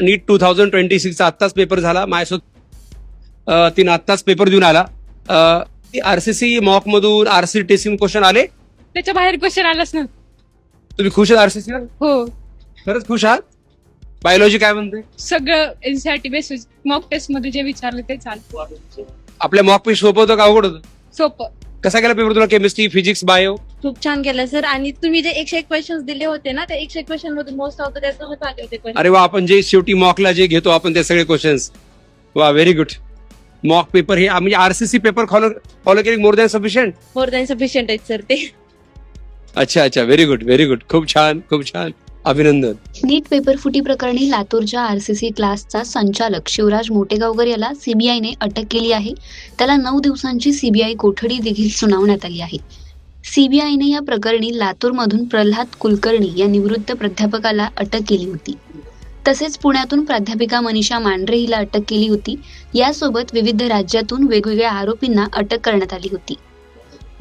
नीट 2026चा आत्ताच पेपर झाला. माझ्यासोबत तिनं आत्ताच पेपर देऊन आला. आरसीसी मॉक मधून आरसी टेस्टिंग क्वेश्चन आले. त्याच्या बाहेर क्वेश्चन आलाच ना. तुम्ही खुश आहात आरसीसी वर? हो, खरंच खुश आहात? बायोलॉजी काय म्हणते? सगळं एनसीआरटी बेसिस मॉक टेस्ट मध्ये जे विचारले ते चालू. आपल्या मॉक पेश सोपं होतं का अवघड होतं? सोपं. कसा गेला पेपर तुला? Chemistry, physics, bio? खूप छान केलं सर. आणि तुम्ही जे 101 क्वेश्चन्स दिले होते ना, त्या 101 क्वेश्चन मध्ये मोस्ट ऑफ त्यासोबत आले होते question. अरे वा, आपण जे शेवटी मॉकला जे घेतो आपण ते सगळे क्वेश्चन्स. वा, व्हेरी गुड. मॉक पेपर हे म्हणजे आरसीसी पेपर फॉलो केली more than sufficient. More than sufficient आहेत सर ते. अच्छा अच्छा, व्हेरी गुड व्हेरी गुड. खूप छान खूप छान, अभिनंदन. नीट पेपर फुटी प्रकरणी लातूरच्या आरसीसी क्लासचा संचालक शिवराज मोटेगावकर याला सीबीआयने अटक केली आहे. त्याला 9 दिवसांची सीबीआय कोठडी देखील सुनावण्यात आली आहे. सीबीआयने या प्रकरणी लातूरमधून प्रल्हाद कुलकर्णी या निवृत्त प्राध्यापकाला अटक केली होती. तसेच पुण्यातून प्राध्यापिका मनीषा मांढरे हिला अटक केली होती. यासोबत विविध राज्यातून वेगवेगळ्या आरोपींना अटक करण्यात आली होती.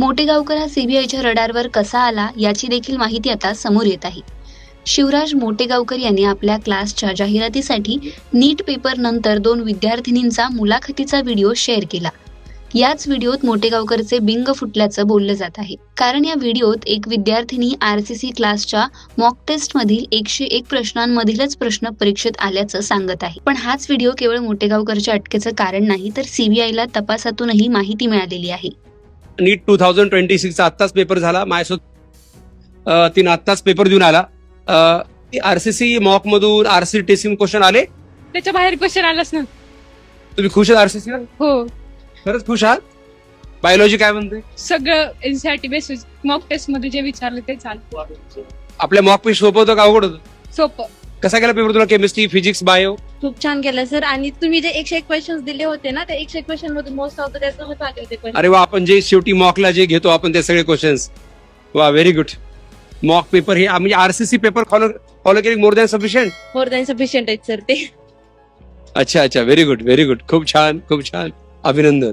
मोटेगावकर हा सीबीआयच्या रडारवर कसा आला याची देखील माहिती आता समोर येत आहे. शिवराज मोटेगावकर यांनी आपल्या क्लासच्या जाहिरातीसाठी नीट पेपर नंतर 2 विद्यार्थिनींचा मुलाखतीचा व्हिडिओ शेअर केला. याच व्हिडिओत मोटेगावकरचे बिंग फुटल्याचं बोललं जात आहे. कारण या व्हिडिओत एक विद्यार्थिनी आरसीसी क्लासच्या मॉक टेस्ट मधील 101 प्रश्नांमधीलच प्रश्न परीक्षेत आल्याचं सांगत आहे. पण हाच व्हिडिओ केवळ मोटेगावकरच्या अटकेचं कारण नाही, तर सीबीआयला तपासातूनही माहिती मिळालेली आहे. नीट 2026चा आत्ताच पेपर झाला. माझ्यासोबत तिनं आत्ताच पेपर देऊन आला. आरसीसी मॉक मधून आरसी टेस्टिंग क्वेश्चन आले. त्याच्या बाहेर क्वेश्चन आलाच ना. तुम्ही खुश आहात आरसीसी वर? हो, खरंच खुश आहात? बायोलॉजी काय म्हणते? सगळं एनसीआरटी बेसिस मॉक टेस्ट मध्ये जे विचारले ते चालू. आपल्या मॉक पेश सोपं होतं का अवघड होतं? सोपं. कसा गेला पेपर तुला? Chemistry, physics, bio? खूप छान केलं सर. आणि तुम्ही जे 101 क्वेश्चन्स दिले होते ना, त्या 101 क्वेश्चन मध्ये मोस्ट ऑफ त्यासोबत आले होते question. अरे वा, आपण जे शेवटी मॉकला जे घेतो आपण ते सगळे क्वेश्चन्स. वा, व्हेरी गुड. मॉक पेपर हे म्हणजे आरसीसी पेपर फॉलो केली more than sufficient. More than sufficient आहेत सर ते. अच्छा अच्छा, व्हेरी गुड व्हेरी गुड. खूप छान खूप छान, अभिनंदन.